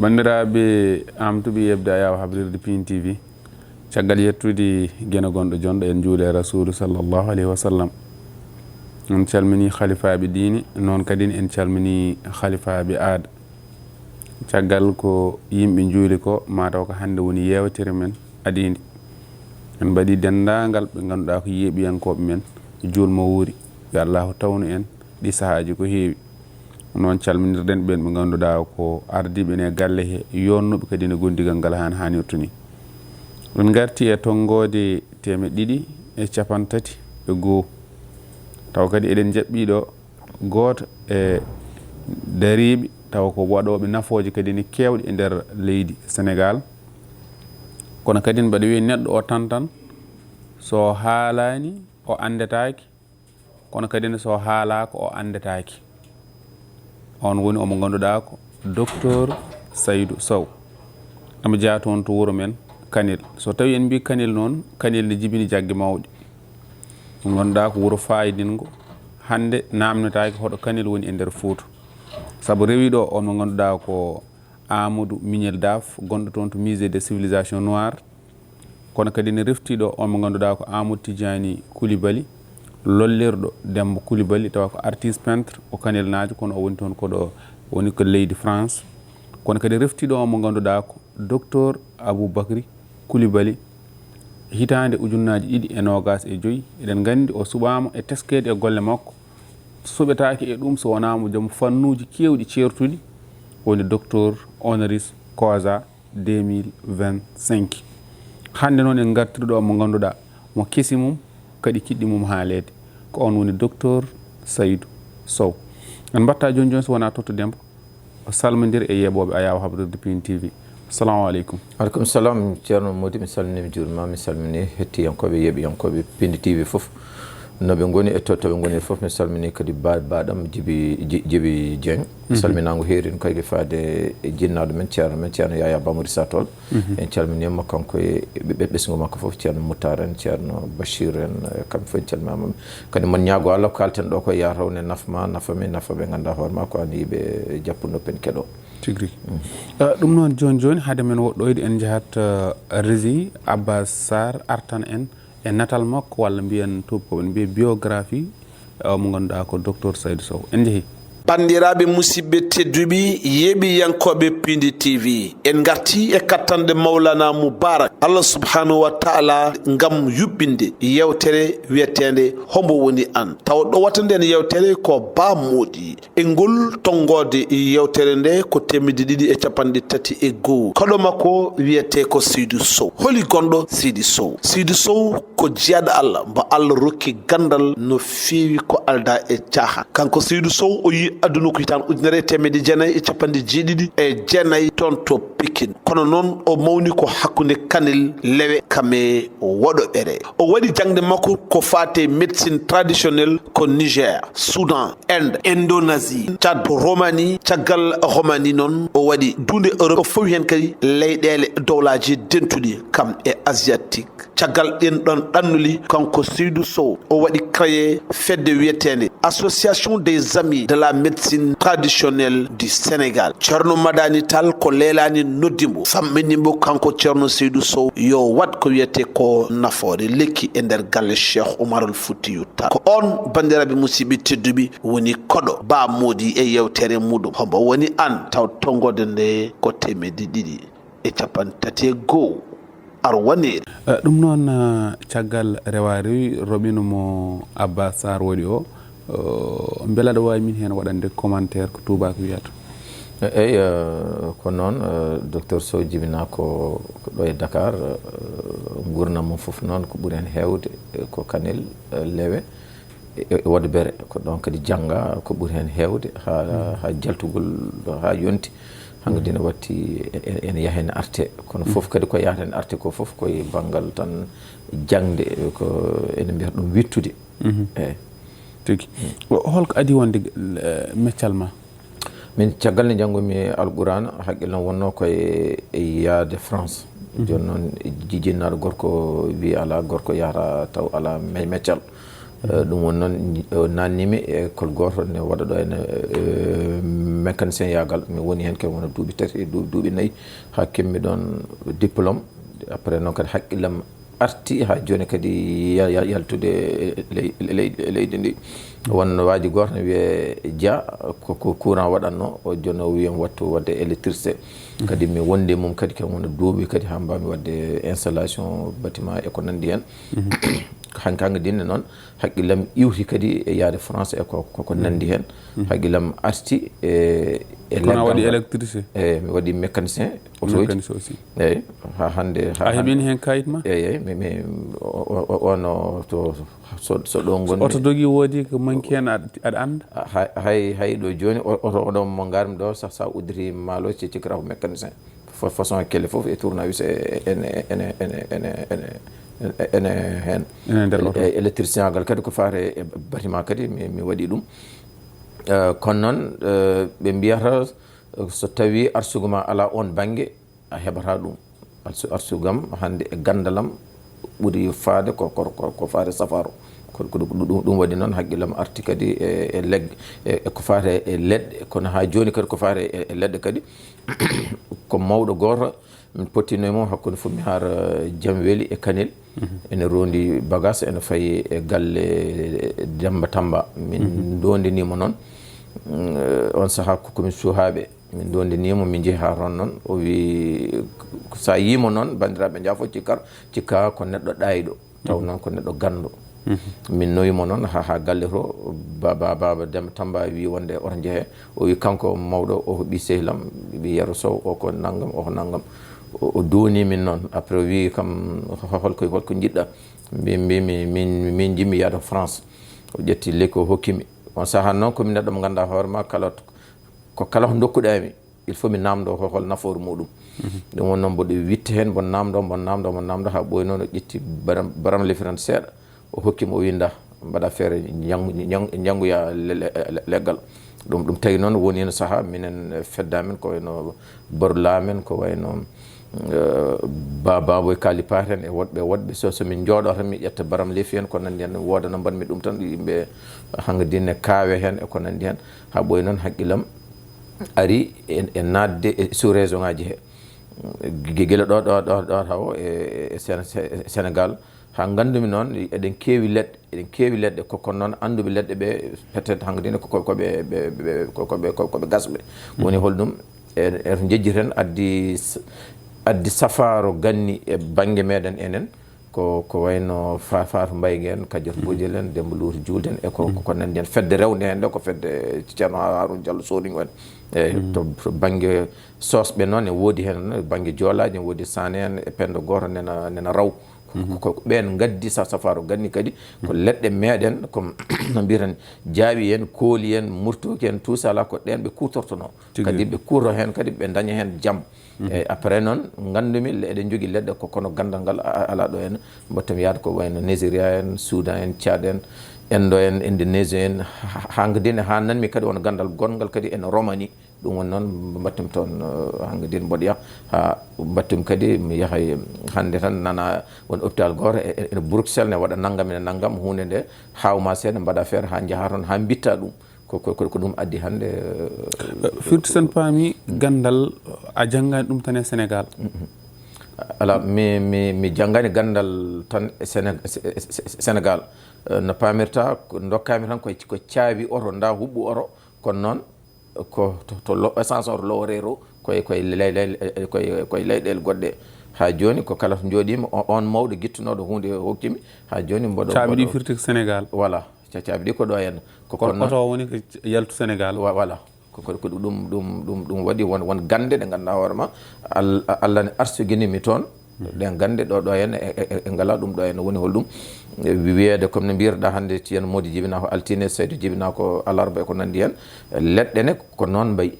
bandiraɓe amtuɓe yebde ayaw habrirde Pin TV caggal yettude guena gonɗo jonɗo en juule rasulu sallllahu alayhi wa sallam en calmini khalifaɓe diine noon kadi en calmini khalifaɓe aada caggal ko yimɓe juuli ko mataw ko hande woni yewtere men adide en mbaɗi dendagal ɓe ganduɗa ko yeeɓiyankoɓe men julmo wuuri yo allahu tawnu en ɗi sahaji ko heewi noon calminirɗen ɓen ɓe ganduɗa ko ardiɓe ne galle he yonnuɓe kadi ne gondigal ngal han hannirta ni ɗum garti e tonggode 251 taw kadi eɗen jaɓɓiɗo goto e dariɓe taw ko waɗoɓe nafoje kadi ne kewɗe e nder leydi Sénégal kono kadi mbaɗa wiya neɗɗo o tan so haalani o andetaki kono kadi so haalaka o andetaki on woni omo ganduɗa ko docteur Saydou Sow amo jaa toon to wuuro men Kanel so tawi en mbi Kanel noon Kanel ne jibini jagge mawɗe mo ganduɗa ko wuuro fayidingo hande namnetaki hoɗo Kanel woni e nder Fouta saabu rewiɗo on mo ganduɗa ko Amadou Mignel Daf gonɗo toon to musée de civilisation noire kono kadi ne reftiɗo on mo ganduɗa ko Amadou Tidiani Coulibaly lollirɗo Demba Coulibaly tawa ko artiste peintre o Kanel naajo kono o woni toon koɗo woni ko leydi France kono kadi reftiɗo on mo ganduɗa ko docteur Aboubacry Coulibaly hitande ujunnaji 2025 eɗen gandi o suɓama e teskede e golle makko suɓetaki e ɗum so wonamo joom fannuji kewɗi certuɗi woni docteur honoris causa 2025 hande noon en gartirɗo mo ganduɗa mo kesi mum kadi kiɗɗi mum haalede ko on woni docteur Saydou Sow en batta joni joni so wona Toto Demba o salmodir e yeɓoɓe ayaw habrirde Pin TV assalamu aleykum. Aleykum salam ceerno Mody mi salmini mi juurima mi salmini hettiyankoɓe yeeɓiyankoɓe Pin TV foof noɓe goni e tottoɓe goni foof mi salmini kadi baɗam Djiby Dieng salminago heerin koyke faade e jinnaɗo men ceerno Yaya Bamoury Satol en calminima kanko e ɓiɓɓe ɓesgu makko foof ceerno Moutar en ceerno Bachir en kamɓe fof en calminama kadi mon ñaago Allah ko kalten ɗo ko ya rawne nafma nafami nafaɓe ganduɗa hoorema ko an yiiɓe jappunoppen keɗo tigui ɗum noon joni haade men woɗɗoyde en jahat régie Abbas Sarr artan en e natal makko walla mbiyen tubkoɓe mbiye biographie mo ganduɗa ko docteur Saydou Sow en jeehi bandiraɓe musidɓe tedduɓe yeeɓiyankoɓe Pindi TV en garti e kattanɗe Mawlana Moubarak Allah subhanahu wa taala ngam yuɓɓinde yewtere wiyetede hombo woni an taw ɗo wattanden yewtere ko Ba Mody e ngol tonggode yewtere nde ko 251 koɗo makko wiyete ko Saydou Sow holi gonɗo Saydou Sow ko jeyaɗo Allah mbo Allah rokki gandal no feewi ko alda e caahan kanko Saydou Sow o yi aduna ko hitan 19jeɗiɗi toon to Pikine kono noon o mawni ko hakkude Kanel lewe kame woɗoɓere o waɗi jangde makko ko fate médecine traditionnelle ko Niger Soudan Inde Indonésie Tchad Roumanie caggal Roumanie noon o waɗi dunde Europe o fawi hen kadi leyɗele dowlaji dentuɗi kam e asiatique caggal ɗen ɗon ɗannuli kanko Saydou Sow o waɗi créé fedde wiyetede association des amis de la médecine traditionnelle du Sénégal ceerno Madani Tall ko leelani noddimo famminimo kanko ceerno Saydou Sow yo wat ko wiyete ko nafoore lekki e nder galle Cheikh Oumarul Foutiyou Tall ko on bandiraɓe musidɓe tedduɓe woni koɗo Ba Mody e yewtere muɗum hombo woni an taw tonggode nde ko 251 arwaneri ɗum noon caggal rewa rewi roɓino mo Abbas Sarr waɗi o beela ɗo wawi min hen waɗande commentaire ko tubako wiyata eyi ko noon docteur Sow jibina ko ɗo e Dakar gurdam mum foof noon ko ɓuuri hen hewde ko Kanel lewe e wadde bere ko ɗon kadi jangga ko ɓuuri hen hewde ha jaltugol ha yonti hankkadi ne watti ene yaaha ene arte kono foof kadi ko yahata ene arte ko foof koye banggal tan jangde ko ene mbiyata ɗum wittude eyi tigi holko adi wonde meccal ma min caggal nde janggomi Alqur'an haqqille noon wonno koye yaade France joni noon jijinnaɗo gorko wi ala gorko yahata taw ala meccal ɗum woni noon nannimi e kol goto ne waɗa ɗo ene mécanicien yagal mi woni hen kadi wona duuɓi 3 duuɓi 4 ha kemmi ɗon diplôme après noon kadi haqqillam arti ha joni kadi yaltude leydi ndi won waji goto ne wiye Dia ko courant waɗanno o joni o wiyam wattu wadde électricité kadi mi wonde mum kadi kam wona duuɓi kadi ha mbami wadde installation bâtiment e ko nandi hen hankkanga dinne noon haqqillam iwti kadi e yaade France e ko nandi hen haqqillam arti e kono waɗi électricité mi waɗi mécanicien mécanicien aussi eyyi ha hande a heɓini hen kayit ma eyyi mi ono to so ɗo gonmi oto dogui woodi ko manki hen aɗa anda hay ɗo joni oto oɗon mo garmi ɗo sa udiri maalo cikkata ko mécanicien façon kelle foof e tournevis ene hen électricien agal kadi ko faare e bâtiment kadi mi waɗi ɗum kono noon ɓe mbiyata so tawi arsuguma ala on banggue a heɓata ɗum arsugam hande e gandalam ɓuuri faade ko faade safaro ɗum waɗi noon haqqillam arti kadi e legge ko faate e leɗɗe kono ha joni kadi ko faate e leɗɗe kadi ko mawɗo goto min pottino e mum hakkude fof mi haara Jaam Weeli e Kanel ene rondi bagage ene fayi e galle Demba Tamba min dondinimo noon on saaha komin suuhaɓe min dondinimo min jeehi ha ron noon o wi sa yimo noon bandiraɓe jaafo cikka ko neɗɗo ɗayiɗo taw noon ko neɗɗo ganɗo min noyimo noon ha galle to baba Demba Tamba wi wonde oto jeehe o wi kanko mawɗo o ɓi sehlam ɓi Yero Sow o ko naggam o ko naggam o doni min noon après o wi kam holko jiɗɗa min jimmi yaade France o ƴetti lekki o hokkimi on saaha noon komi neɗɗo mo ganduɗa hoorema kala ko dokkuɗami il faut mi namdo hol nafoore muɗum ɗum won noon mboɗo witta hen bon namdo ha ɓoyi noon o ƴetti baram lefirande seeɗa o hokkimi o winda mbaɗa feere janggoya leggal ɗum tawi noon woni hen saaha minen feddamen ko wayno baru laamen ko wayno baboy kalipaten e woɗɓe so min jooɗo tan mi ƴetta baram leefi hen ko nandi hen wooda no mbanmi ɗum tan yimɓe hangadinne kaawe hen e ko nandi hen ha ɓoyi noon haqqillam ari e nadde e sous région ngaji he guila ɗo taw e Sénégal ha gandumi noon eɗen keewi leɗɗe kono noon anduɓe leɗɗe ɓe peut être hangadine koɓe gasɓe woni holɗum eto jejjiten addi safaro ganni e banggue meɗen enen ko wayno Fatou Mbaygue en Kadiatou Bodiel en Demba Louto Julde en e ko nandi hen fedde rewde hen nde ko fedde Ceerno Harouna Diallo sohli en eyyi to banggue sosɓe noon e woodi hen banggue joolaji en woodi Sané en e Penda Goto nena raw ko ɓen gaddi safaro ganni kadi ko leɗɗe meɗen comme no mbiyaten jaaɓi en kooli en murtuki en tout ça là ko ɗen ɓe kutortono kadi ɓe kuuro hen kadi ɓe daña hen jaam eyyi après noon gandumi eɗen jogui leɗɗe ko kono gandal ngal ala ɗo en mbattami yaade ko wayno Nigéria en Soudan en Tchad en Endo en Indonésie en hangadine ha nanmi kadi won gandal gongal kadi en Roumanie ɗum woni noon mbattumi toon hangadine mboɗo ha mbattumi kadi mi yaaha hande tan nana won hôpital goto e Bruxelles ne waɗa naggam hunde nde hawma seeɗa mbaɗa feere ha jaaha toon ha bitta ɗum ko ɗum addi hande firti sen paami gandal a janggani ɗum tan e Sénégal ala mi janggani gandal tan e Sénégal no pamirta dokkami tan ko caabi oto nda huɓɓu oto kono noon ko to essence oto loworero koye leyɗele goɗɗe ha joni ko kala to jooɗima on mawɗo guittunoɗo hunde hokkimi ha joni mboɗo caabi ɗi firti Sénégal voilà caabi ɗi ko ɗo henna kono oto woni ko yaltu Sénégal voilà ko ɗum waɗi won gande ɗe ganduɗa hoorema Allah ne arsuguinimi toon ɗen gande ɗo henna e ngala ɗum ɗo henna woni holɗum wiyede comme no mbirɗa hande ceerno Mody jibina ko altine Saydou jibina ko alarba e ko nandi hen leɗɗe ne ko noon mbayi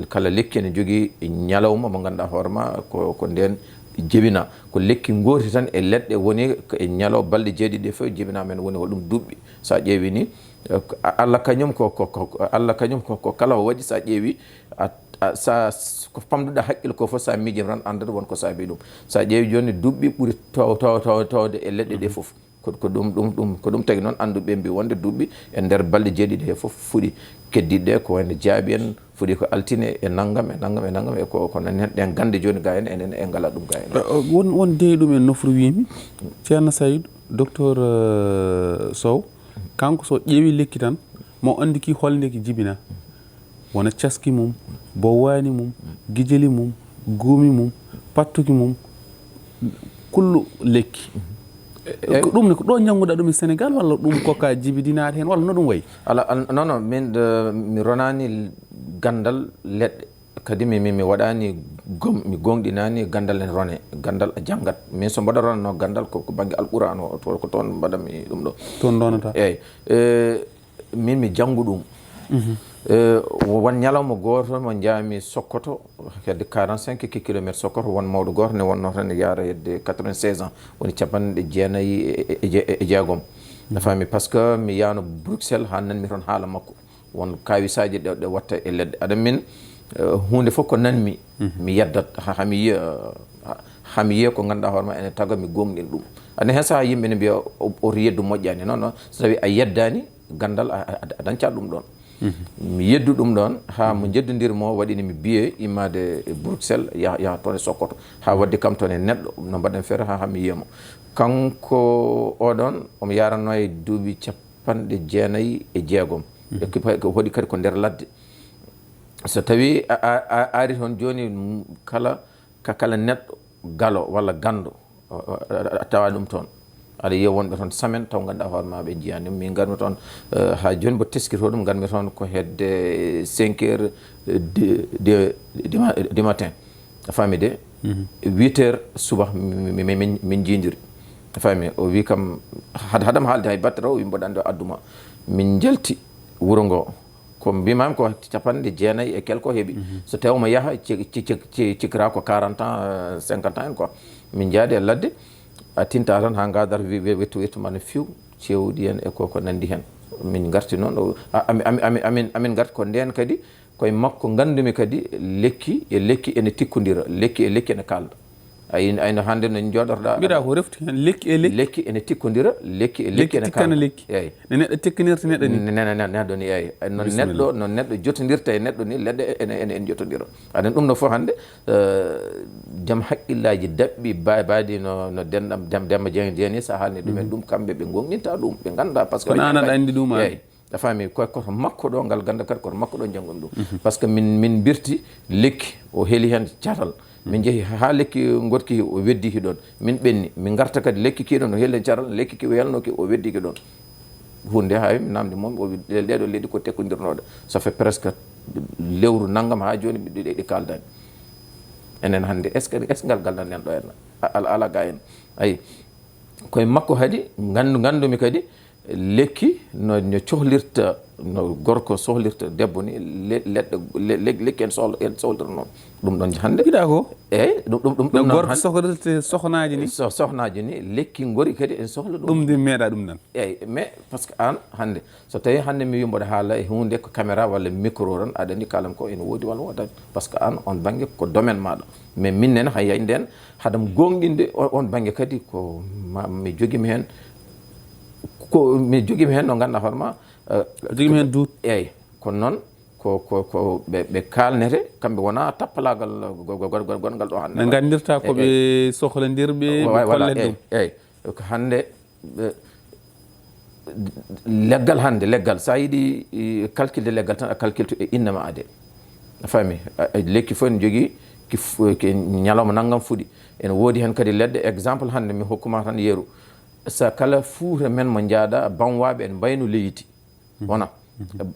kala lekki ne jogui ñalawma mo ganduɗa hoorema ko nden jibina ko lekki gooti tan e leɗɗe woni e ñalaw balɗe jeeɗiɗi fof jibina men woni holɗum duɓɓi sa ƴeewi ni Allah kañum ko kala o waɗi sa ƴeewi sa ko famɗuɗa haqqille ko fof sa miijima tan andata wonko saabi ɗum sa ƴeewi joni duɓɓi ɓuuri tawde e leɗɗe ɗe fof ko ɗum tagi noon annduɓe mbi wonde duuɓi e nder balɗe jeeɗiɗi he fof fuɗi keddiɗe ko wayno jaabi en fuɗi ko altine e naggam e ko nan hen ɗen gande joni ga hen enen e ngala ɗum ga hen won deyi ɗum en nofru wimi ceerno Saydou docteur Sow kanko so ƴeewi lekki tan mo andi ki holde ki jibina wona caski mum bowani mum gijeli mum guumi mum pattuki mum kullu lekki ko ɗum ne ko ɗo jannguɗa ɗum e Sénégal walla ɗum koka jibidinaade heen walla no ɗum wayi ala non min mi ronani gandal leɗɗe kadi mi waɗani mi gonɗinani gandal en rone gandal a janngat min so mbaɗa ronano gandal ko banggue alqouran o ko toon mbaɗami ɗum ɗo toon donata eyyi min mi janngu ɗum won ñalawma goto mo jaami Sokoto hedde 45 kilométre Sokoto won mawɗo goto ne wonno tan yaara hedde 96 ans woni capanɗe jeenayyi e jeegom a faami par ce que mi yahno Bruxelles ha nanmi toon haala makko won kawisaji ɗe watta e leɗɗe aɗa min hunde fof ko nanmi mi yeddat hami yiya ko ganduɗa hoorema ene taga mi gonɗin ɗum ane hen saaha yimɓe ne mbiya oto yeddu moƴƴani non so tawi a yeddani gandal a dañcat ɗum ɗon mi yeddu ɗum ɗon ha mo jeddodirmo waɗini mi biye immade Bruxelles yaha toon e Sokoto ha wadde kam toon e neɗɗo no mbaɗen feere ha mi yiyamo kanko oɗon omo yaranno e duuɓi capanɗe jeenayyi e jeegom hoɗi kadi ko nder ladde so tawi a ari toon joni kala neɗɗo galo walla gando a tawa ɗum toon aɗa yiya wonɓe toon semaine taw ganduɗa hoore ma ɓe jiyani min garmi toon ha joni mbo teskito ɗum garmi toon ko hedde 5 heures du matin a faami de 8 heures suba min jidiri a faami o wi kam haɗama haalde hay batte raw wi mboɗa andi adduma min jalti wuuro ngo ko mbimami ko capanɗe jeenayyi e quelque heeɓi so tawi omo yaaha cikkira ko 40 ans 50 ans en quoi min jaadi e ladde a tinta tan ha gadata wettu ma no few cewɗi en e koko nandi hen min garti noon amin garti ko nden kadi koye makko gandumi kadi lekki ene tikkodira lekki ene kalda ayno hande no jooɗotoɗa mbiɗa ko refti hen lekki ene tikkodira lekki ene kalda eyyi no neɗɗo tekkinirta neɗɗo ni neɗɗo ni eyyi no neɗɗo jotodirta e neɗɗo ni leɗɗe ene jotodira aɗen ɗum ɗo fof hande jaam haqqillaji dabɓi baadi no denɗam Demba Dieng ni sa haalni ɗumen ɗum kamɓe ɓe gonɗinta ɗum ɓe ganduɗa par ce que kono an aɗa andi ɗum eyyi a faami koto makko ɗo ngal ganda kadi koto makko ɗo janggoni ɗum par ce que min birti lekki o heeli hen catal min jeehi ha lekki gorki o weddiki ɗon min ɓenni min garta kadi lekki kiɗon o heeli hen catal lekki ki o yalnoki o weddiki ɗon hunde hay mi namdi moom o wi ɗeɗo leydi ko tekkodirnoɗe ça fait presque lewru naggam ha joni ɗi kaldani enen hande est ce que ngal galdan nen ɗo henna ala ga en ayi koye makko kadi gandumi kadi lekki no cohlirta no gorko sohlirta debbo ni lekki en sohlirta noon ɗum ɗon hande mbiɗa ko eyyi ɗum gorko sohlirta sohnaji ni lekki gori kadi en sohla ɗum de meeɗa ɗum nan eyyi mais par ce que an hande so tawi hande mi wimboɗo haala e hunde ko caméra walla micro tan aɗa andi kalam ko ene woodi walla wodani par ce que an on banggue ko domaine maɗa mais min nen hay nden haɗam gonɗinde on banggue kadi ko mi joguimi hen no ganduɗa hoorema joguimi hen duut eyyi kono noon ko ɓe kalnete kamɓe wona tappalagal gongal ɗo hande ɓe gandirta koɓe sohladirɓe ɓe kollet ɗum eyyi ko hande leggal sa yiiɗi calculde leggal tan a calculte e innama ade a faami lekki fof ne jogui ñalawma naggam fuuɗi ene woodi hen kadi leɗɗe exemple hande mi hokkuma tan yeeru sa kala fuuta men mo jaaɗa banwaɓe en mbayno leydi wona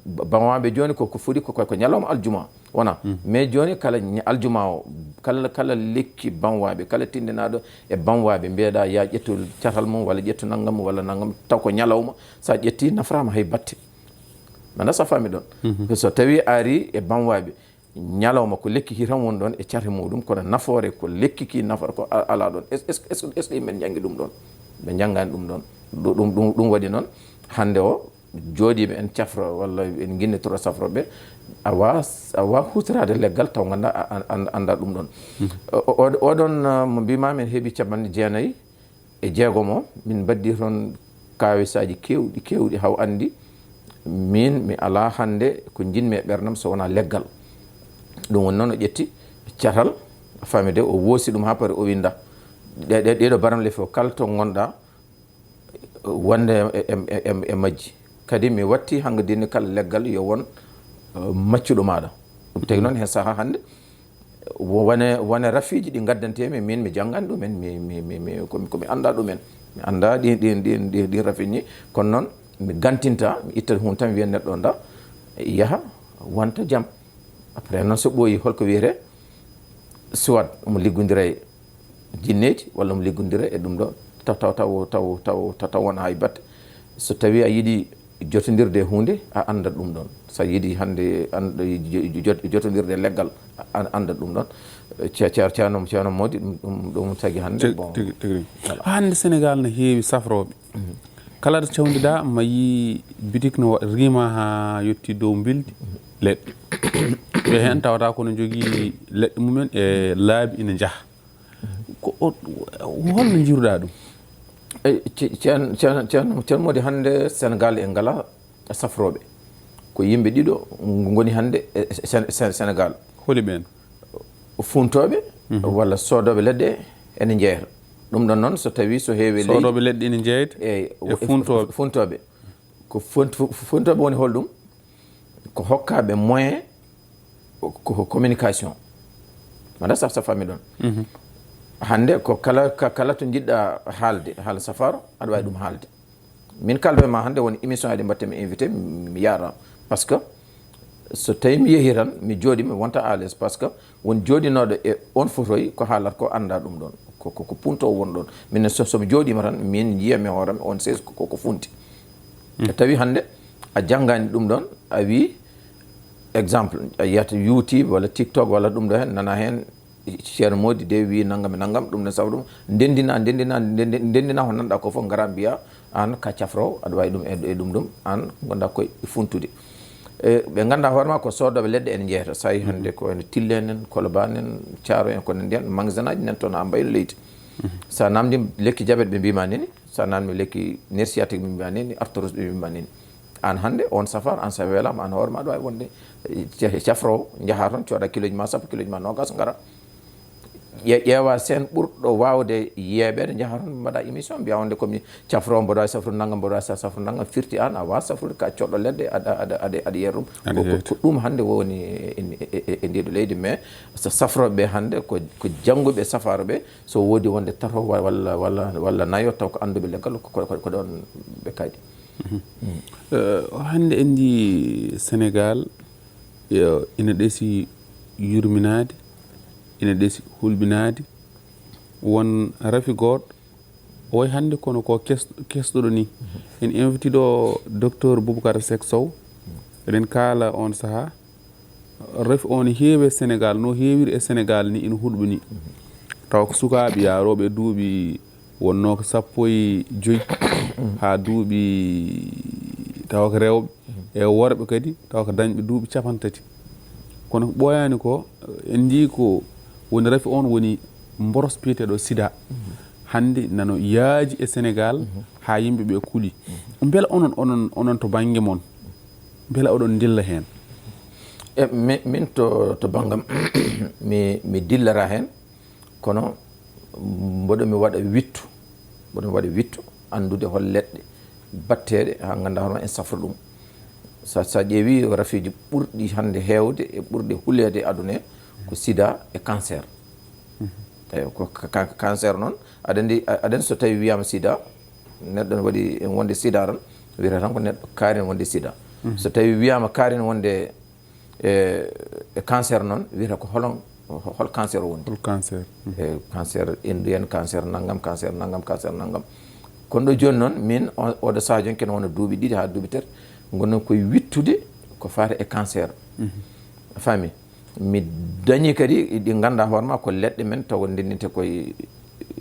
banwaɓe joni koko fuuɗi ko ñalawma aljuma wona mais joni kala aljuma o kala lekki banwaɓe kala tindinaɗo e banwaɓe mbiyeɗa ya ƴettu catal mum walla ƴettu naggam walla naggam taw ko ñalawma sa ƴetti naframa hay batte nana sa fami ɗon so tawi ari e banwaɓe ñalawma ko lekki ki tan woni ɗon e carte muɗum kono nafoore ko lekki ki nafata ko ala ɗon est ce que yimɓe janggui ɗum ɗon ɓe janggani ɗum ɗum waɗi noon hande o jooɗiɓe en cafra walla en guinnitoro safroɓe awa hutorade leggal taw ganda anda ɗum ɗon oɗon mo mbimami en heeɓi capanɗe jeenayyi e jeegom o min baddi toon kawisaji kewɗi haw andi min mi ala hande ko jinmi e ɓernam so wona leggal ɗum woni noon o ƴetti catal famide o woosi ɗum ha pare o winda ɗeɗo baramle fof kala to gonɗa wonde e majji kadi mi watti hangadini kala leggal yo won maccuɗo maɗa ɗum tagi noon hen saaha hande wone rafiji ɗi gaddantemi min mi janggani ɗumen komi anda ɗumen mi anda ɗin rafiji kono noon mi gantinta mi itta hun tan wiya neɗɗo nda yaaha wonta jaam après noon so ɓooyi holko wiyete soit omo liggodira e jinneji walla omo liggodira e ɗum ɗo taw wona hay batte so tawi a yiiɗi jotodirde e hunde a andat ɗum ɗon sa yiiɗi hande jotodirde leggal a andat ɗum ɗon ceerno Mody ɗum tagi hande bon hande Sénégal ne heewi safroɓe kala ɗo cawdiɗa ma yi bitik no rima ha yetti dow bildi leɗɗe ɓe hen tawata kono jogui leɗɗe mumen e laabi ina jaaha holno jiruɗa ɗum ceerno Mody hande Sénégal e ngala safroɓe ko yimɓe ɗiɗo goni hande Sénégal holi ɓen funtoɓe walla sodoɓe leɗɗe ene jeeyata ɗum ɗon noon so tawi so heewi leydi sodoɓe leɗɗe ene jeeyta e funtoɓe ko funtoɓe woni holɗum ko hokkaɓe moyen ko communication manda sa famille ɗon hande ko kala to jiɗɗa haala safaro aɗa wawi ɗum haalde min kalbe ma hande woni émission aɗi mbattemi invité mi yara par ce que so tawi mi yeehi tan mi jooɗi mi wonta à l'aise par ce que won jooɗinoɗo e on fotoyi ko haalata ko anda ɗum ɗon ko punto won ɗon min somi jooɗima tan min jiyami hoorami on sesi ko funti tawi hande a janggani ɗum ɗon a wi exemple a yiyata YouTube walla TikTok walla ɗum ɗo hen nana hen ceerno Mody de wi naggam e naggam ɗum ne sawa ɗum ndendina ko nanɗa ko foof gara mbiya an ka cafrowo aɗa wawi ɗum e ɗum ɗum an gonɗa koye funtude ɓe ganda hoorema ko sodoɓe leɗɗe ene jeeyata sa yi hande ko ene Tillen en Colobane en Thiaro en kono ndiyan magasin aji nan toon ha mbayno leydi sa namdi lekki diabète ɓe mbima nini sa namdi lekki nerf sciatique ɓe mbima nini arthrose ɓe mbima nini an hande on safar an sa welama an hoorema aɗa wawi wonde cafrowo jaaha toon cooda kiloji ma sappo kiloji ma nogas gara ƴeewa sen ɓurɗo wawde yeeɓede jaaha toon mbaɗa émission mbiya wonde komi cafrowo mboɗo wawi safrude naggam mboɗo wawi safrude naggam firti an a wawa safrude ka coɗɗo leɗɗe aɗa yeera ɗum ko ɗum hande woni e ndiɗo leydi mais so safroɓeɓe hande ko jangguɓe safaroɓe so woodi wonde tato walla nayo taw ko anduɓe leggal ko ɗon ɓe kaaɗi hande en ji Sénégal ina ɗeesi yurminade ina ɗeesi hulɓinade won rafi goɗɗo oy hande kono ko kesɗoɗo ni en invité ɗo docteur Boubacar Seck Sow eɗen kaala on saaha rafi on heewi e Sénégal no heewiri e Sénégal ni ina hulɓini taw ko sukaɓe yaroɓe duuɓi wonno ko 15 ha duuɓi taw ko rewɓe e worɓe kadi taw ko dañɓe duuɓi 30 kono ɓoyani ko en jii ko woni rafi on woni mboros piyeteɗo sida hande nano yaaji e Sénégal ha yimɓeɓe kuuli beela onon to banggue moon beela oɗon dilla hen e min to banggam mi dillara hen kono mboɗomi waɗa wittu andude hol leɗɗe batteɗe ha ganda hono en safra ɗum sa ƴeewi rafiji ɓurɗi hande hewde e ɓurɗe hulede e aduna ko sida e cancer eyi ko cancer noon aɗa so tawi wiyama sida neɗɗo ne waɗi en wonde sida tan wiyata tan ko neɗɗo kaari ne wonde sida so tawi wiyama kaari ne wonde e cancer noon wiyata ko hol cancer o wondi e cancer indien cancer naggam kono ɗo joni noon min oɗo saaha joni kene wona duuɓi ɗiɗi ha duuɓi tati gonnon koye wittude ko fate e cancer fami mi dañi kadi ɗi ganda hoorema ko leɗɗe men taw ndendinte koye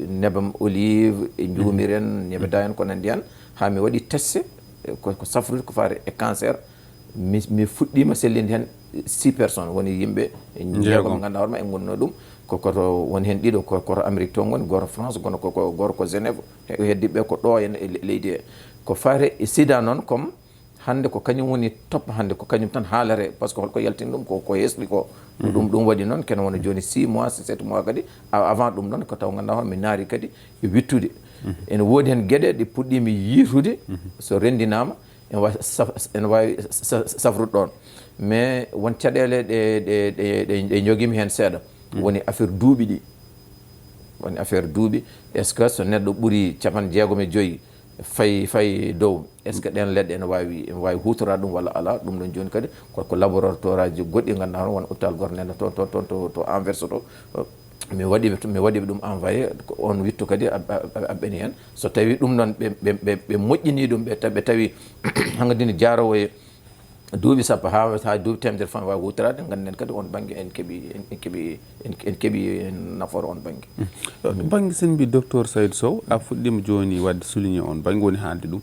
nebam olive e juumiren ñebeda en ko nandi hen ha mi waɗi testé ko safrude ko fate e cancer mi fuɗɗima sellinde hen 6 personnes woni yimɓe jeegom ganduɗa hoorema e gonno ɗum koto woni hen ɗiɗo koto Amérique to ngoni goto France gono goto ko Genève heddiɓe ko ɗo en leydi he ko fate e sida noon comme hande ko kañum woni top hande ko kañum tan haalare par ce que holko yaltini ɗum ko hesɗi ko ɗum waɗi noon kene wona joni 6 mois 7 mois kadi avant ɗum ɗon ko taw ganduɗa hono mi naari kadi e wittude ene woodi hen gueɗe ɗe puɗɗimi yiitude so rendinama ene wawi safrude ɗon mais won caɗele ɗe joguimi hen seeɗa woni affaire duuɓi ɗi woni affaire duuɓi est ce que so neɗɗo ɓuuri 65 fay dow est ce que ɗen leɗɗe ene wawi hutorade ɗum walla ala ɗum ɗon joni kadi ko laboratoire aji goɗɗi ganduɗa won hôpital goto nene to Anvers to mi waɗiɓe ɗum envoyé on wittu kadi aɓɓeni hen so tawi ɗum ɗon ɓe moƴƴini ɗum ɓe tawi hangadini jaarowo e duuɓi sappo ha duuɓi temedere fan wawi hutorade ganden kadi on banggue en keeɓi nafoore on banggue banggue sen mbi docteur Saydou Sow a fuɗɗima joni wadde souligné on banggue woni haalde ɗum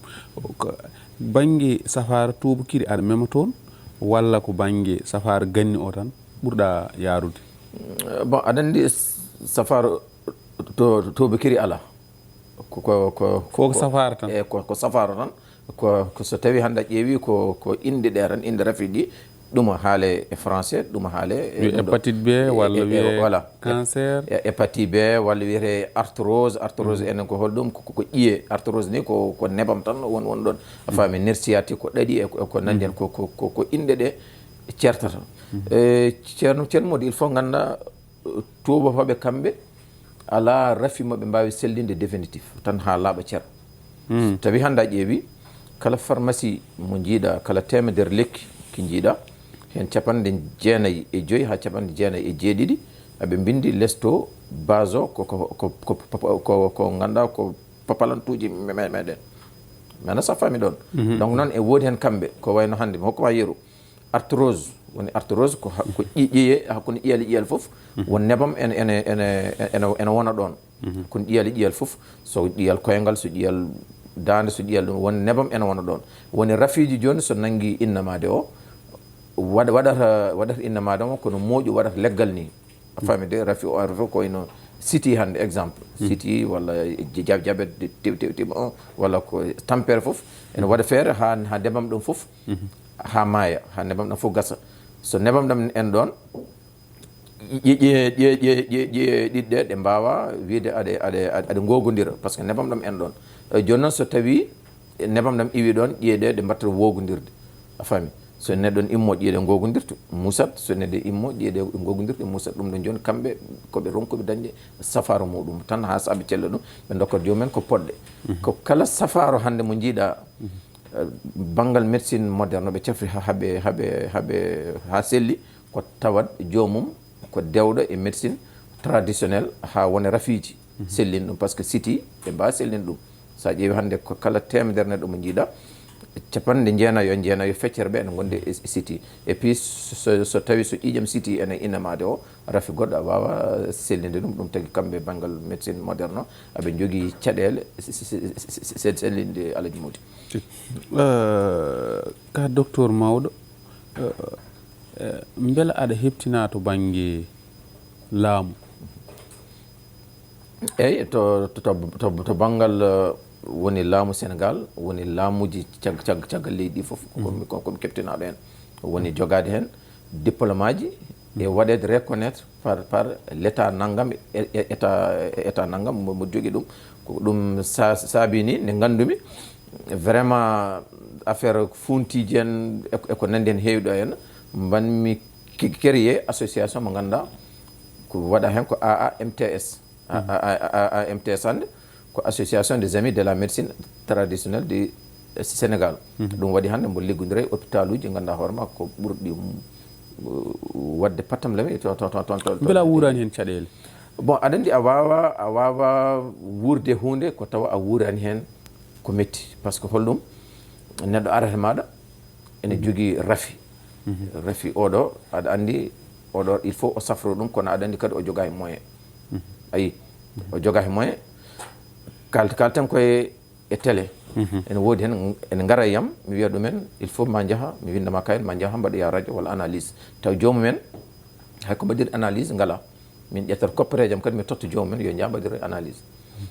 banggue safara tubakiri aɗa mema toon walla ko banggue safara ganni o tan ɓurɗa yarude bon aɗa andi safara tubakiri ala ko safara tan ko safara tan ko so tawi hande a ƴeewi ko inde ɗe tan inde rafi ɗi ɗum haale e français ɗum haale hépatite B walla wiye voilà cancer hépatite B walla wiyete arthrose enen ko holɗum ko ƴiye arthrose ni ko nebam tan won ɗon a faami nerf sciatique ko ɗaɗi ko nandi hen ko inde ɗe certata ceerno Mody il faut ganda tubakoɓe kamɓe ala rafi moɓe mbawi sellinde définitif tan ha laaɓa ceer tawi hande a ƴeewi kala pharmacie mo jiiɗa kala temedere lekki ki jiiɗa hen 95 ha 97 aɓe bindi lesto base o ko ganduɗa ko papalantuji meɗen mana sa fami ɗon donc noon e woodi hen kamɓe ko wayno hande mi hokkuma yeeru arthrose woni arthrose ko ƴiye hakkude ƴiyal e ƴiyal foof won nebam ene wona ɗon kono ƴiyal e ƴiyal foof so ƴiyal koyngal so ƴiyal dande so ƴiyal ɗum won nebam ene wona ɗon woni rafiji joni so nanggui innamade o waɗata innamade o kono moƴu waɗata leggal ni a faami de rafi o rafi ko ino siti hande exemple siti walla diabète type 1 walla ko tampere foof ene waɗa feere ha nebam ɗum foof ha maaya ha nebam ɗam foof gasa so nebam ɗam en ɗon ƴiƴe ɗiɗɗe ɗe mbawa wiide aɗa gogodira par ce que nebam ɗam en ɗon joni noon so tawi nebam ɗam iwi ɗon ƴiyeɗe ɗe mbattata wogodirde a faami so neɗɗon immo ƴiyeɗe gogodirta musat so neɗɗo immo ƴiyeɗe gogodirta musat ɗum ɗon joni kamɓe koɓe ronkuɓe dañde safaro muɗum tan ha saaɓe cella ɗum ɓe dokkata jomumen ko poɗɗe ko kala safaro hande mo jiiɗa banggal médecine moderne ɓe cafri ha selli ko tawat jomum ko dewɗo e médecine traditionnel ha wona rafiji sellin ɗum par ce que siti ɓe mbawa sellin ɗum sa ƴeewi hande ko kala temedere neɗɗo mo jiiɗa 90 feccere ɓe ene gonde e siti et puis so tawi so ƴiƴam siti ene innamade o rafi goɗɗo a wawa sellinde ɗum tagui kamɓe banggal médecine moderne o aɓe jogui caɗele sellinde Alaji Mody ka docteur mawɗo beela aɗa heptina to banggue laamu eyyi to banggal woni laamu Sénégal woni laamuji caggal leydi foof komi keptinaɗo hen woni jogade hen diplôme aji e waɗede reconnaître par l' état naggam état naggam mo jogui ɗum ko ɗum saabi ni nde gandumi vraiment affaire funtiji en eko nandi hen heewi ɗo henna mbanmi créé association mo ganduɗa ko waɗa hen ko AAMTS AAMTS hande ko association des amis de la médecine traditionnelle du Sénégal ɗum waɗi hande mbo liggodira e hôpital uji ganduɗa hoorema ko ɓurɗi wadde pattam lami ton beela wurani hen caɗele bon aɗa andi a wawa wurde hunde ko tawa a wurani hen ko metti par ce que holɗum neɗɗo arata maɗa ene jogui rafi oɗo aɗa andi oɗo il faut o safro ɗum kono aɗa andi kadi o joga e moyen ayi o joga e moyen kalten koye e télé ene woodi hen ene gara yam mi wiya ɗumen il faut ma jaaha mi windama kayit ma jaaha mbaɗoya radio walla analyse taw jomumen hayko mbaɗir analyse ngala min ƴettat coppere jam kadi mi totta jomumen yo jaɓadiro analyse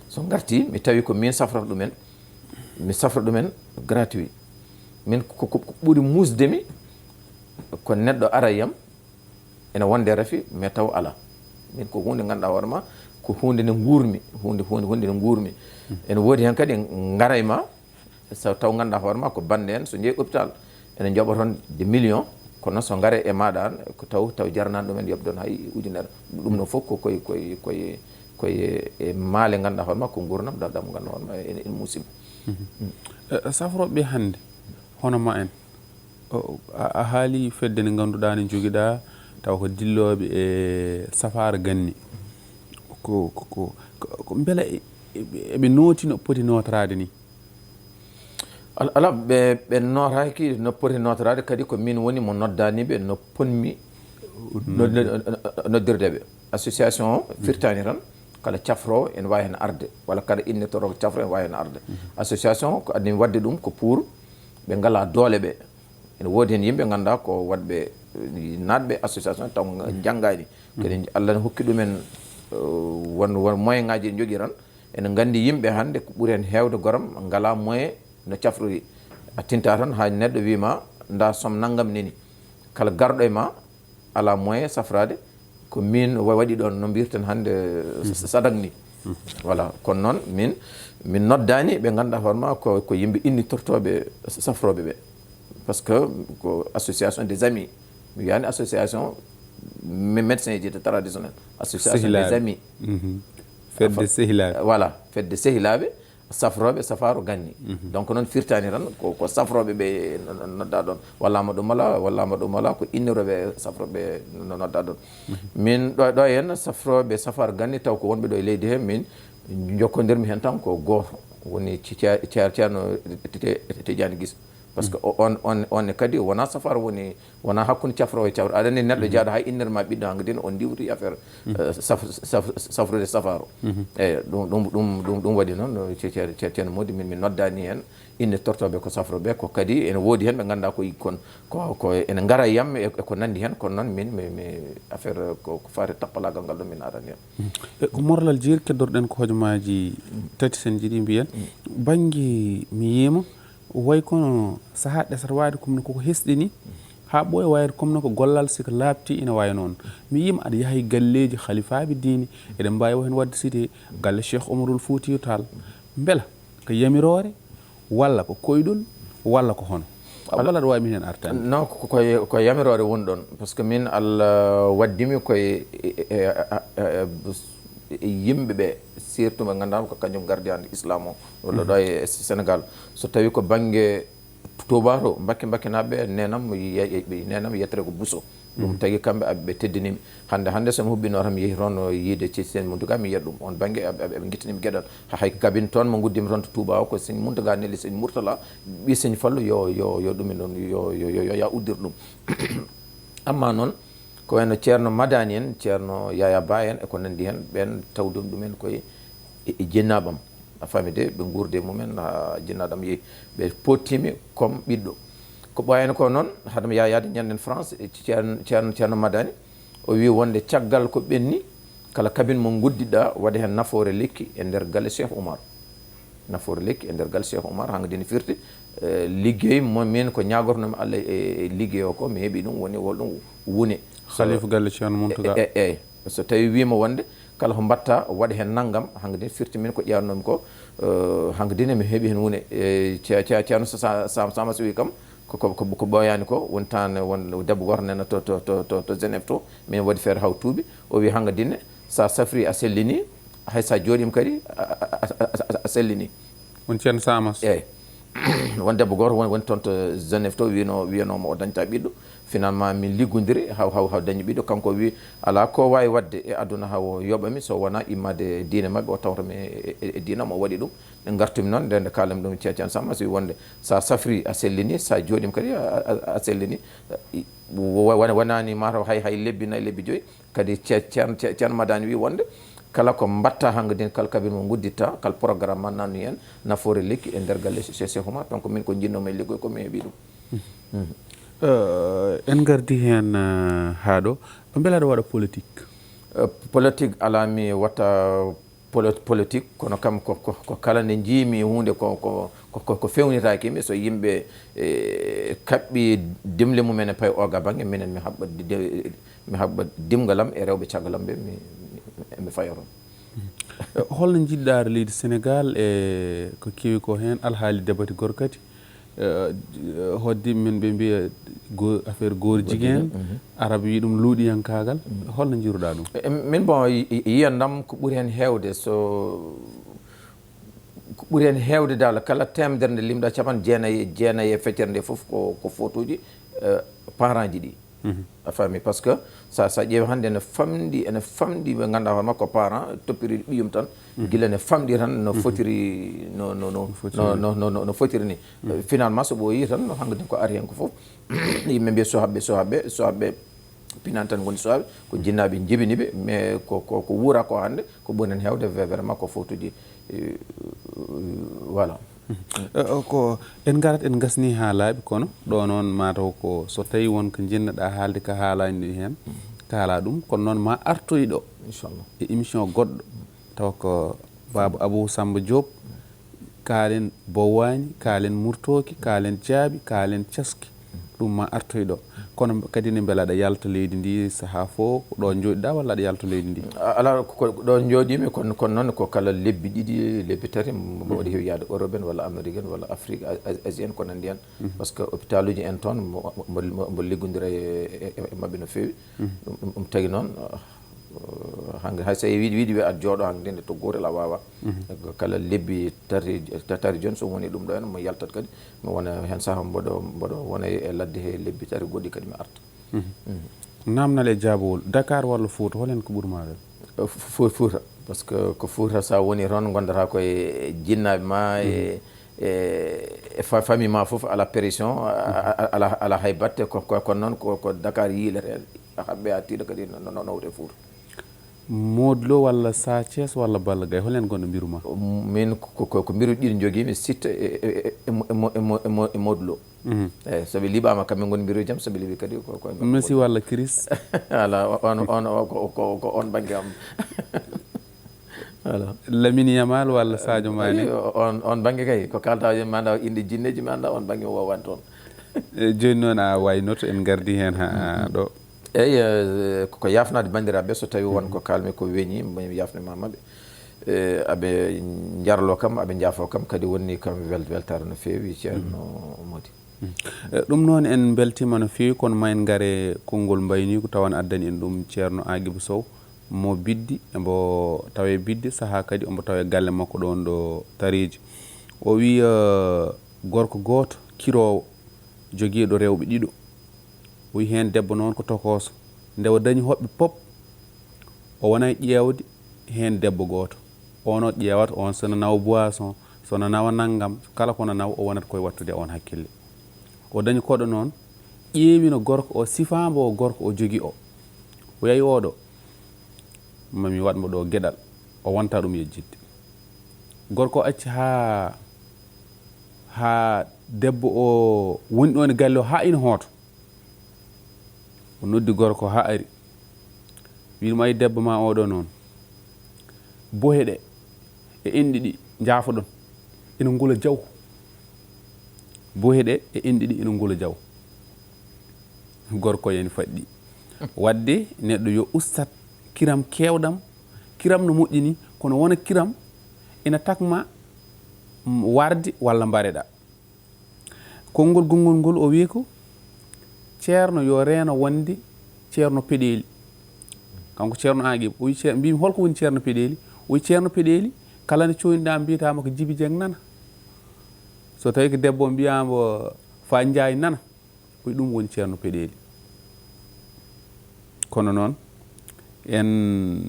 so garti mi tawi ko min safrata ɗumen mi safra ɗumen gratuit min ko ɓuuri musdemi ko neɗɗo ara yam ene wonde rafi mais taw ala min ko hunde ganduɗa hoore ma ko hunde nde guurmi hunde nde guurmi ene woodi hen kadi garay ma so taw ganduɗa hoore ma ko bande en so jeeyi hôpital ene jooɓa toon de millions kono so gaare e maɗa an ko taw jarnani ɗumen yoɓe ɗon hay ujunere ɗum ɗon foof koye e maale ganduɗa hoore ma ko gurdam ɗam ganduɗa hoore ma en musiba safroɓe hannde hono ma en a haali fedde nde ganduɗa ne joguiɗa taw ko dilloɓe e safara ganni ko beela eɓe nooti no poti notorade ni ala ɓe notaki no poti notorade kadi ko min woni mo noddaniɓe no ponmi noddirdeɓe association o firtani tan kala cafrowo ene wawi hen arde walla kala innitoro cafro ene wawi hen arde association ko admi wadde ɗum ko pour ɓe ngala doole ɓe ene woodi hen yimɓe ganduɗa ko waɗɓe natɓe association taw janggani kadi Allah ne hokki ɗumen won moyen ngaji ɗi jogui tan ene gandi yimɓe hande ko ɓuuri hen hewde goram ngala moyen no cafrori a tinta tan ha neɗɗo wima nda somme naggam neni kala garɗo e ma ala moyen safrade ko min waɗi ɗon no mbirten hande sadak ni voilà kono noon min noddani ɓe ganduɗa hoorema ko yimɓe innitortoɓe safroɓe ɓe par ce que ko association des amis mi wiyani association médecin ji traditionnel association des amis fedde sehilaɓe voilà fedde sehilaɓe safroɓe safaro ganni donc noon firtani tan ko safroɓe ɓe nodda ɗon wallama ɗum ala ko innoroɓe safroɓe nodda ɗon min ɗo henna safroɓe safaro ganni taw ko wonɓe ɗo e leydi he min jokkodirmi hen tan ko goto woni ceerno Tidiane Guisse par ce que on kadi wona safaro wona hakkude cafrowo e cafro aɗa andi neɗɗo jaaɗo hay innere ma ɓiɗɗo hankkadi on diwti affaire safrude safaro eyyi ɗum waɗi noon ceerno Mody min noddani hen inde tortoɓe ko safroɓe ko kadi ene woodi hen ɓe ganduɗa ko ene gara yam e ko nandi hen kono noon min mi affaire ko fati tappalagal ngal ɗo min arani hen ko morlal jeeri keddorɗen ko hojomaji tati sen jiiɗi mbiyen banggue mi yima way kono saaha ɗesata wawde comme koko hesɗini ha ɓooya wayde comme ko gollal siko laabti ina wawi noon mi yima aɗa yaaha e galleji halifaɓe diine eɗen mbawi hen wadde cité galle Cheikh Oumaroul Foutiyou Tall beela ko yamirore walla ko koyɗol walla ko hono walla ɗa wawi min hen artani non ko yamirore woni ɗon par ce que min Allah waddimi koye yimɓeɓe surtout ɓe ganduɗa ko kañum gardien islam o walla ɗo e Sénégal so tawi ko banggue Touba to bakkinaɓe nenam yettere ko Bousso ɗum tagui kamɓe ɓe teddinimi hande somi hubbino tan mi yeehi toon yiide Sen Mountaga mi yiyat ɗum on banggue eɓe guittanimi gueɗal hay kabine toon mo guddimi toon to Touba o ko Sen Mountaga nelli Sen Mourtala ɓi Sen Fallu yo ɗumen ɗon yo ya uddir ɗum amma noon ko wayno ceerno Madani en ceerno Yaya Ba en eko nandi hen ɓen tawdum ɗumen koye jennaɓam a famide ɓe guurde mumen ha jinnaɗam yeehi ɓe pottimi comme ɓiɗɗo ko ɓoyani ko noon haɗum yayade ñanden France ceerno Madani o wi wonde caggal ko ɓenni kala kabine mo guddiɗa waɗa hen nafoore lekki e nder galle Cheikh Oumar nafoore lekki e nder galle Cheikh Oumar hanko dini firti liggey min ko ñagornomi Allah e liggey o ko mi heeɓi ɗum woni wol ɗum wune khalifa galle ceerno Mountaga eyyi so tawi wima wonde kala ko mbatta waɗa hen naggam hanko dine firti min ko ƴewannomi ko hanko dine mi heeɓi hen wone ceerno Samas wi kam ko ɓoyani ko won tan won debbo goto nena to Genève to min waɗi feere haw tuuɓi o wi hanko dine sa safri a sellini hay sa jooɗima kadi a sellini won ceerno Samas eyyi won debbo goto woni toon to Genève to wiyanoma o dañta ɓiɗɗo finalement min liggodiri haw dañi ɓiɗɗo kanko wi ala ko wawi wadde e aduna haw yoɓami so wona immade diine mabɓe o tawtami e diinam o waɗi ɗum ɗe gartumi noon nde kalami ɗum ceerno Samas wi wonde sa safri a sellini sa jooɗima kadi a sellini wonani mataw hay lebbi nayyi lebbi joyyi kadi ceerno Madani wi wonde kala ko mbatta hanko din kala kabine mo gudditta kala programme ma nanni hen nafoore lekki e nder galle Cheikh Oumar donc min ko jinnomi e liggoy komi heeɓi ɗum en gardi hen ha ɗo beela aɗa waɗa politique politique ala mi watta politique kono kam ko kala nde jiimi hunde ko fewnitaki mi so yimɓe kaɓɓi dimle mumen e paye oga banggue minen mi haɓɓa dimgalam e rewɓe caggalam ɓe mi fayoro holno jiɗɗa leydi Sénégal e ko kewi ko hen alhaali debati gor kadi hodde min ɓe mbiya affaire goor jiguen arabe wi ɗum luuɗiyankagal holno jiruɗa ɗum min bon yiyandam ko ɓuuri hen hewde ko ɓuuri hen hewde dal kala temedere nde limɗa capan jeenayyi e feccere nde foof ko photoji parent ji ɗi a faami par ce que sa ƴeewi hannde ene famɗi ɓe ganduɗa hoore makko parent toppiri ɓiyum tan guila ne famɗi tan no fotiri no fotiri ni finalement so ɓooyi tan hankkadi ko ari hen ko foof yimɓe mbiya sohaɓe pinani tan goni sohaɓe ko jinnaɓe jibiniɓe mais ko wuura ko hannde ko ɓuri hen hewde vraiment ko photoji voilà ko en garat en gasni ha laaɓi kono ɗo noon mataw ko so tawi wonko jinnoɗa haalde ka haalani hen kaala ɗum kono noon ma artoy ɗo inchallah e émission goɗɗo taw ko baba Abou Samba Diop kaalen Bowani kaalen Murtoki kaalen Jaaɓi kaalen Caski ɗum ma artoy ɗo kono kadi ne beela aɗa yalta leydi ndi saaha fo ɗo jooɗiɗa walla aɗa yalta leydi ndi ala ɗo jooɗimi kono noon ko kala lebbi ɗiɗi lebbi tati mbo waɗi heewi yaade Europe en walla Amérique en walla Afrique Asie en ko nandi hen par ce que hôpital uji en toon mbo liggodira e mabɓe no feewi ɗum tagui noon hankkadi hay so wiiɗi wi aɗa jooɗo hankkadi nde to gotel a wawa kala lebbi tati joni so woni ɗum ɗo hen mo yaltat kadi mi wona hen saaha mboɗo wona e ladde he lebbi tati goɗɗi kadi mi arta namnal e jaabowol Dakar walla Fouta holen ko ɓuurma wen Fouta par ce que ko Fouta sa woni toon gondata koye jinnaɓe ma e famille ma foof ala pression ala hay batte kono noon ko Dakar yiilete haɓɓe a tiiɗa kadi no wte Fouta Modlo walla Sa Thiès walla Balla Gaye holen gonɗo mbiruma min ko mbiru ɗiɗi joguimi Sitta e Modlo eyyi soɓe liɓama kamɓe goni mbiru jaam soɓe liiɓi kadi Messi walla Chris ala ko on banggue am voilà Lamine Yamal walla Sadio Mané on banggue kay ko kalta mi anda inde jinneji mi anda on banggue o wowani toon joni noon a waynoto en gardi hen ha ɗo eyyi ko yafnade bandiraɓe so tawi wonko kalmi ko weeñi mi yafnimamaɓe aɓe jarlo kam aɓe jaafo kam kadi wonni kam weltare no fewi ceerno Mody ɗum noon en beltima no fewi kono ma en gaare konngol mbayni ko tawan addani en ɗum ceerno Agibou Sow mo biddi embo tawe biddi saaha kadi ombo tawe galle makko ɗon ɗo Tareji o wi gorko goto kirowo joguiɗo rewɓe ɗiɗo o wi hen debbo noon ko tokoso nde o dañi hoɓɓe pop o wona ƴewde hen debbo goto ono ƴewata on sono nawa boisson sono nawa naggam kala kono nawa o wonata koye wattude on hakkille o dañi koɗo noon ƴeewino gorko o sifambo o gorko o jogui o yeeyi oɗo mami waɗmo ɗo gueɗal o wonta ɗum yejjidde gorko o acci ha debbo o woni ɗon e galle o ha ina hooto o noddi gorko ha ari wiɗuma ayi debbo ma oɗo noon bohe ɗe e enɗi ɗi jaafo ɗon ina ngula jaw bohe ɗe e enɗi ɗi ina ngula jaw gorko yani faɗɗi wadde neɗɗo yo ustat kiram kewɗam kiram no moƴƴini kono wona kiram ina takma warde walla mbareɗa konngol gongol ngol o wi ko ceerno yo reeno wonde ceerno peɗeli kanko ceerno Agibou o wi mbimi holko woni ceerno peɗeli o wi ceerno peɗeli kala nde coyniɗa mbiyatama ko Djiby Dieng nana so tawi ko debbo mbiyamo Fa Ndiaye nana o wi ɗum woni ceerno peɗeli kono noon en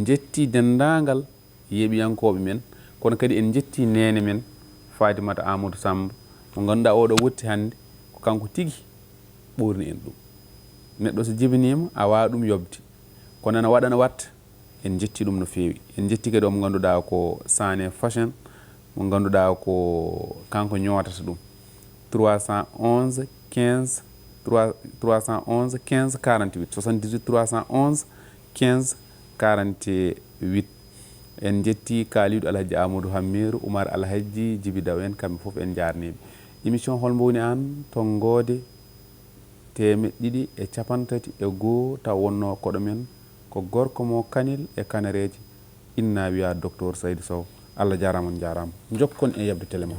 jetti dendagal yeeɓiyankoɓe men kono kadi en jetti nene men Fatimata Amadou Samba mo ganduɗa oɗo wotti hande ko kanko tigui ɓurni en ɗum neɗɗo so jibinima a wawa ɗum yobde kono ene waɗana watta en jetti ɗum no fewi en jetti kadi omo ganduɗa ko Sané Fashion mo ganduɗa ko kanko ñotata ɗum 311 15 311 15 48 78 311 15 48 en jetti kaaliɗo alhaji amadou hammirou oumar alhaji djibi daw en kamɓe fof en jarniɓe émission holmo woni an to Ngoode 251 taw wonno koɗo men ko gorko mo Kanel e Kanareji inna wiya docteur Saydou Sow Allah jarama on jarama jokkon e yebde télé ma